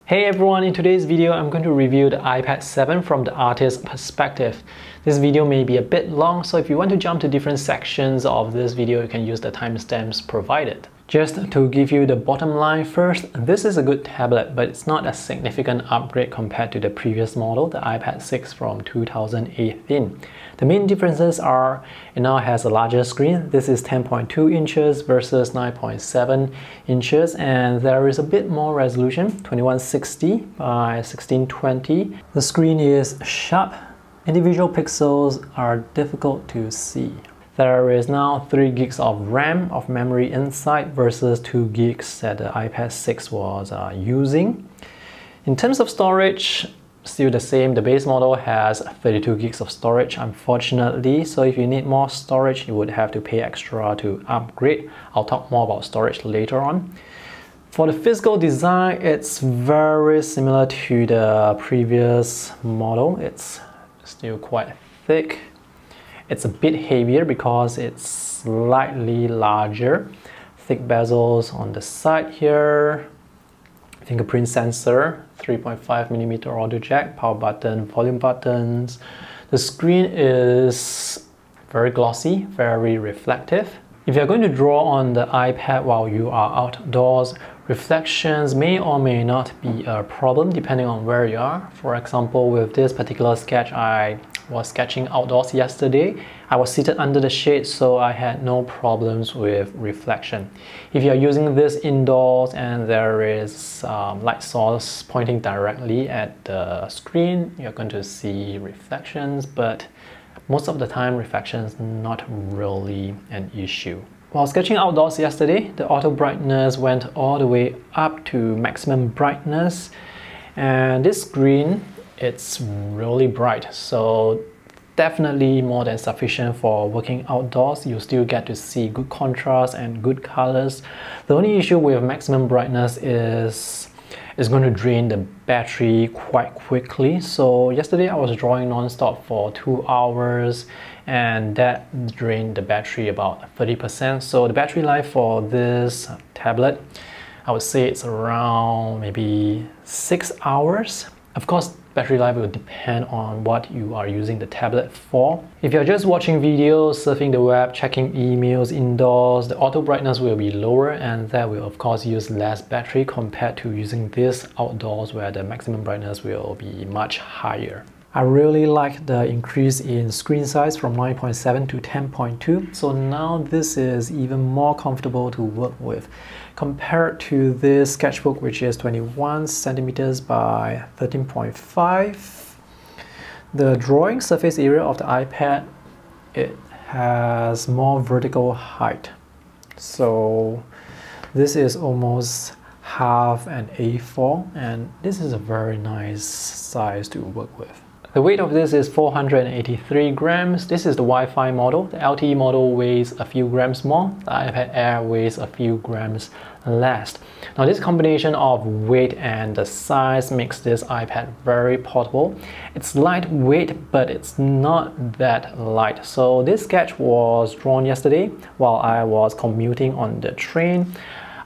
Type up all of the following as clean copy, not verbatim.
Hey everyone, in today's video I'm going to review the iPad 7 from the artist's perspective. This video may be a bit long, so if you want to jump to different sections of this video, you can use the timestamps provided. Just to give you the bottom line first, this is a good tablet, but it's not a significant upgrade compared to the previous model, the iPad 6 from 2018. The main differences are it now has a larger screen. This is 10.2 inches versus 9.7 inches, and there is a bit more resolution, 2160 by 1620. The screen is sharp. Individual pixels are difficult to see. There is now 3 gigs of RAM of memory inside versus 2 gigs that the iPad 6 was using. In terms of storage, still the same. The base model has 32 gigs of storage, unfortunately. So if you need more storage, you would have to pay extra to upgrade. I'll talk more about storage later on. For the physical design, it's very similar to the previous model. It's still quite thick. It's a bit heavier because it's slightly larger. Thick bezels on the side here. Fingerprint sensor, 3.5mm audio jack, power button, volume buttons. The screen is very glossy, very reflective. If you're going to draw on the iPad while you are outdoors, reflections may or may not be a problem depending on where you are. For example, with this particular sketch, I was sketching outdoors yesterday. I was seated under the shade, so I had no problems with reflection. If you're using this indoors and there is light source pointing directly at the screen, you're going to see reflections, but most of the time reflection is not really an issue. While sketching outdoors yesterday, the auto brightness went all the way up to maximum brightness, and this screen, it's really bright, so definitely more than sufficient for working outdoors. You still get to see good contrast and good colors. The only issue with maximum brightness is it's going to drain the battery quite quickly. So yesterday I was drawing non-stop for 2 hours and that drained the battery about 30%. So the battery life for this tablet, I would say it's around maybe 6 hours. Of course, battery life will depend on what you are using the tablet for. If you're just watching videos, surfing the web, checking emails indoors, the auto brightness will be lower, and that will of course use less battery compared to using this outdoors where the maximum brightness will be much higher. I really like the increase in screen size from 9.7 to 10.2, so now this is even more comfortable to work with compared to this sketchbook, which is 21 centimeters by 13.5. The drawing surface area of the iPad, it has more vertical height, so this is almost half an A4, and this is a very nice size to work with. The weight of this is 483 grams. This is the Wi-Fi model. The LTE model weighs a few grams more. The iPad Air weighs a few grams less. Now this combination of weight and the size makes this iPad very portable. It's lightweight, but it's not that light. So this sketch was drawn yesterday while I was commuting on the train.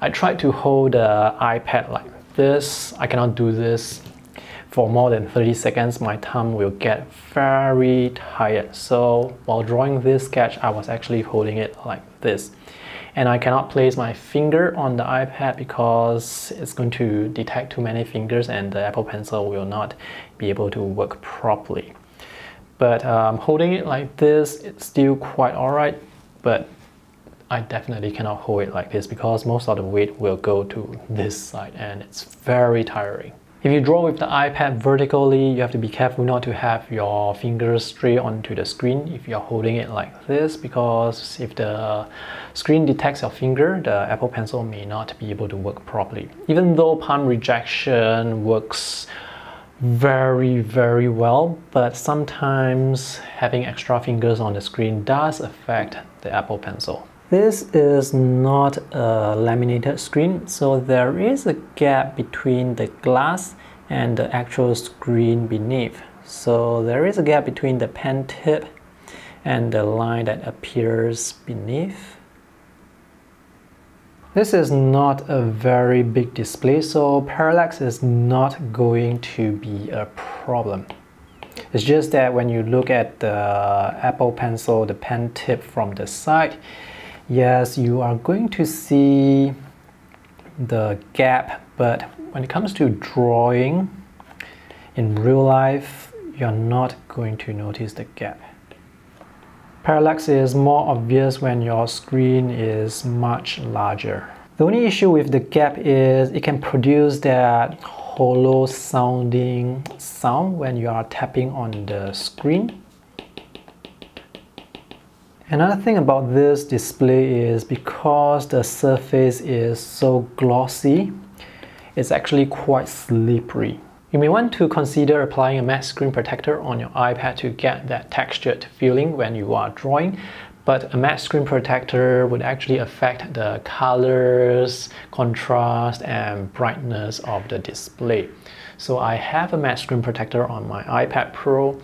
I tried to hold the iPad like this. I cannot do this for more than 30 seconds. My thumb will get very tired. So while drawing this sketch, I was actually holding it like this. And I cannot place my finger on the iPad because it's going to detect too many fingers and the Apple Pencil will not be able to work properly. But holding it like this, it's still quite alright, but I definitely cannot hold it like this because most of the weight will go to this side and it's very tiring. If you draw with the iPad vertically, you have to be careful not to have your fingers straight onto the screen if you're holding it like this, because if the screen detects your finger, the Apple Pencil may not be able to work properly. Even though palm rejection works very well, but sometimes having extra fingers on the screen does affect the Apple Pencil. This is not a laminated screen, so there is a gap between the glass and the actual screen beneath. So there is a gap between the pen tip and the line that appears beneath. This is not a very big display, so parallax is not going to be a problem. It's just that when you look at the Apple Pencil, the pen tip from the side, yes, you are going to see the gap, but when it comes to drawing in real life, you're not going to notice the gap. Parallax is more obvious when your screen is much larger. The only issue with the gap is it can produce that hollow sounding sound when you are tapping on the screen. Another thing about this display is because the surface is so glossy, it's actually quite slippery. You may want to consider applying a matte screen protector on your iPad to get that textured feeling when you are drawing, but a matte screen protector would actually affect the colors, contrast, and brightness of the display. So I have a matte screen protector on my iPad Pro.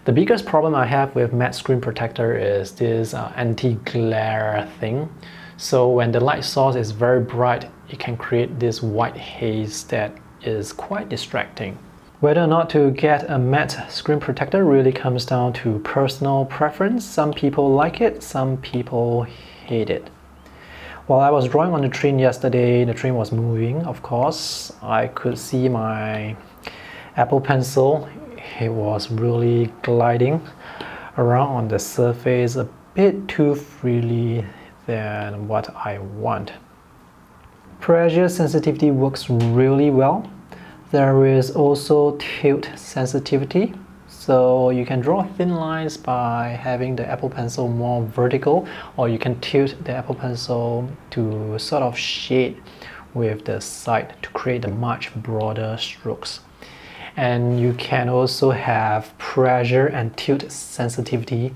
The biggest problem I have with matte screen protector is this anti-glare thing. So when the light source is very bright, it can create this white haze that is quite distracting. Whether or not to get a matte screen protector really comes down to personal preference. Some people like it, some people hate it. While I was drawing on the train yesterday, the train was moving, of course. I could see my Apple Pencil. It was really gliding around on the surface a bit too freely than what I want. Pressure sensitivity works really well. There is also tilt sensitivity, so you can draw thin lines by having the Apple Pencil more vertical, or you can tilt the Apple Pencil to sort of shade with the side to create a much broader strokes. And you can also have pressure and tilt sensitivity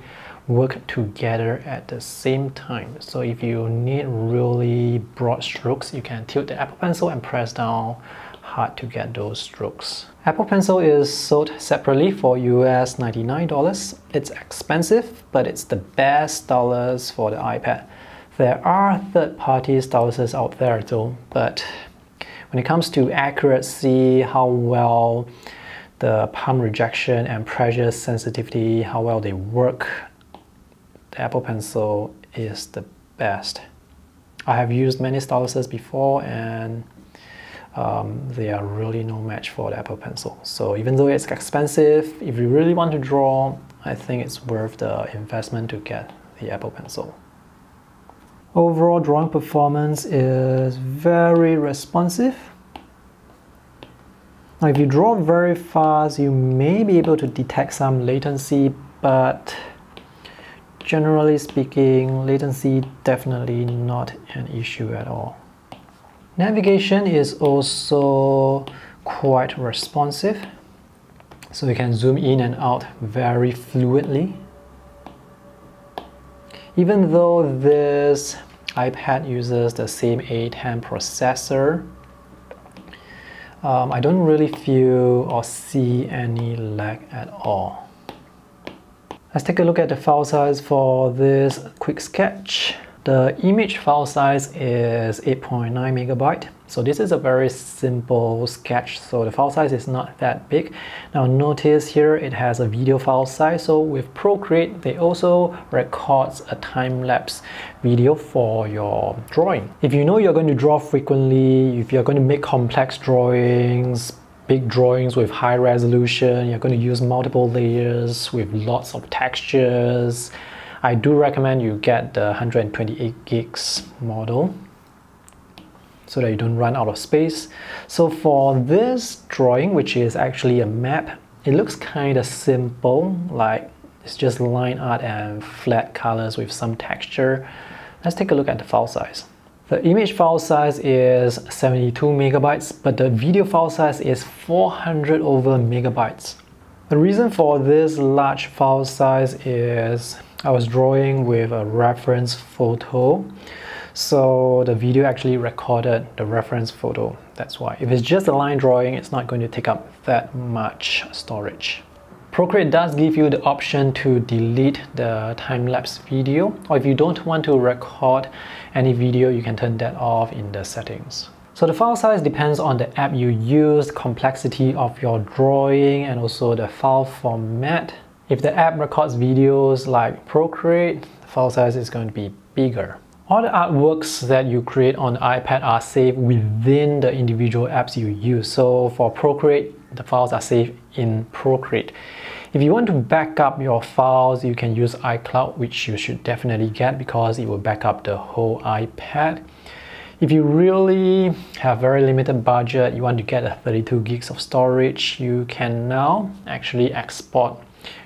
work together at the same time. So if you need really broad strokes, you can tilt the Apple Pencil and press down hard to get those strokes. Apple Pencil is sold separately for US $99. It's expensive, but it's the best stylus for the iPad. There are third-party styluses out there though, but when it comes to accuracy, how well the palm rejection and pressure sensitivity, how well they work, the Apple Pencil is the best. I have used many styluses before and they are really no match for the Apple Pencil. So even though it's expensive, if you really want to draw, I think it's worth the investment to get the Apple Pencil. Overall drawing performance is very responsive. Now if you draw very fast, you may be able to detect some latency, but generally speaking, latency definitely not an issue at all. Navigation is also quite responsive, so you can zoom in and out very fluidly. Even though this iPad uses the same A10 processor, I don't really feel or see any lag at all. Let's take a look at the file size for this quick sketch. The image file size is 8.9 megabyte. So this is a very simple sketch, so the file size is not that big. Now notice here it has a video file size, so with Procreate they also records a time-lapse video for your drawing. If you know you're going to draw frequently, if you're going to make complex drawings, big drawings with high resolution, you're going to use multiple layers with lots of textures, I do recommend you get the 128 gigs model so that you don't run out of space. So for this drawing, which is actually a map, it looks kind of simple, like it's just line art and flat colors with some texture. Let's take a look at the file size. The image file size is 72 megabytes, but the video file size is 400 over megabytes. The reason for this large file size is I was drawing with a reference photo, so the video actually recorded the reference photo. That's why. If it's just a line drawing, it's not going to take up that much storage. Procreate does give you the option to delete the time-lapse video, or if you don't want to record any video, you can turn that off in the settings. So the file size depends on the app you use, complexity of your drawing, and also the file format. If the app records videos like Procreate, the file size is going to be bigger. All the artworks that you create on the iPad are saved within the individual apps you use. So for Procreate, the files are saved in Procreate. If you want to back up your files, you can use iCloud, which you should definitely get because it will back up the whole iPad. If you really have very limited budget, you want to get a 32 gigs of storage, you can now actually export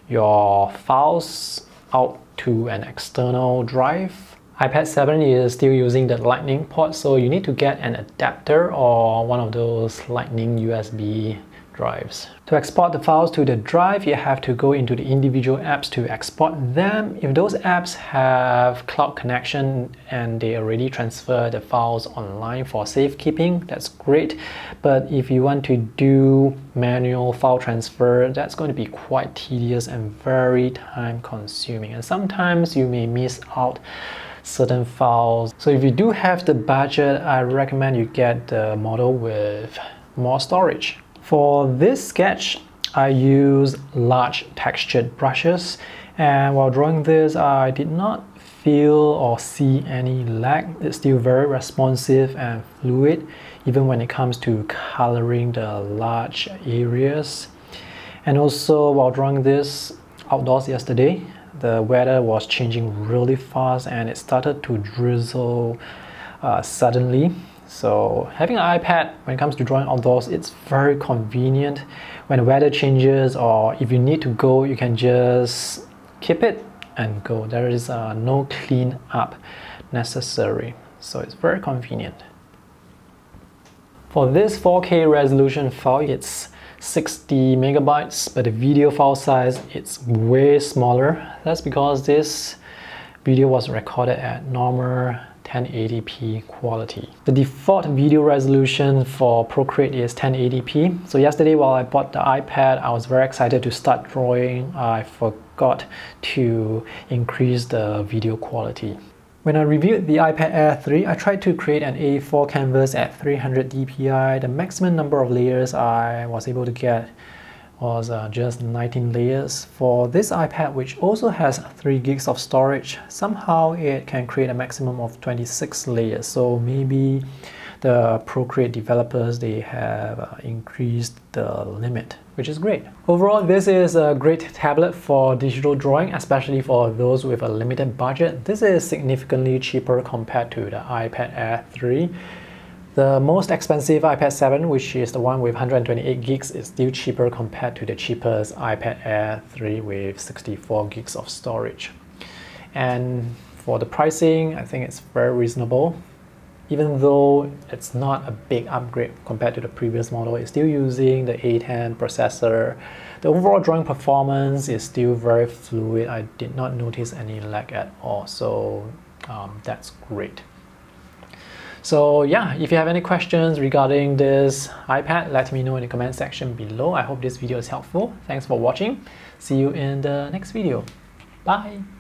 your files out to an external drive. iPad 7 is still using the Lightning port, so you need to get an adapter or one of those Lightning USB drives. To export the files to the drive, you have to go into the individual apps to export them. If those apps have cloud connection and they already transfer the files online for safekeeping, that's great. But if you want to do manual file transfer, that's going to be quite tedious and very time consuming. And sometimes you may miss out certain files. So if you do have the budget, I recommend you get the model with more storage. For this sketch, I use large textured brushes, and while drawing this, I did not feel or see any lag. It's still very responsive and fluid, even when it comes to coloring the large areas. And also, while drawing this outdoors yesterday, the weather was changing really fast and it started to drizzle suddenly. So having an iPad when it comes to drawing outdoors, it's very convenient. When the weather changes or if you need to go, you can just keep it and go. There is no clean up necessary. So it's very convenient. For this 4K resolution file, it's 60 megabytes, but the video file size, it's way smaller. That's because this video was recorded at normal 1080p quality. The default video resolution for Procreate is 1080p. So yesterday while I bought the iPad, I was very excited to start drawing. I forgot to increase the video quality. When I reviewed the iPad Air 3, I tried to create an A4 canvas at 300 dpi. The maximum number of layers I was able to get was just 19 layers. For this iPad, which also has 3 gigs of storage, somehow it can create a maximum of 26 layers. So maybe the Procreate developers, they have increased the limit, which is great. Overall, this is a great tablet for digital drawing, especially for those with a limited budget. This is significantly cheaper compared to the iPad Air 3. The most expensive iPad 7, which is the one with 128 gigs, is still cheaper compared to the cheapest iPad Air 3 with 64 gigs of storage. And for the pricing, I think it's very reasonable. Even though it's not a big upgrade compared to the previous model, it's still using the A10 processor. The overall drawing performance is still very fluid. I did not notice any lag at all, so that's great. So yeah, if you have any questions regarding this iPad, let me know in the comment section below. I hope this video is helpful. Thanks for watching. See you in the next video. Bye!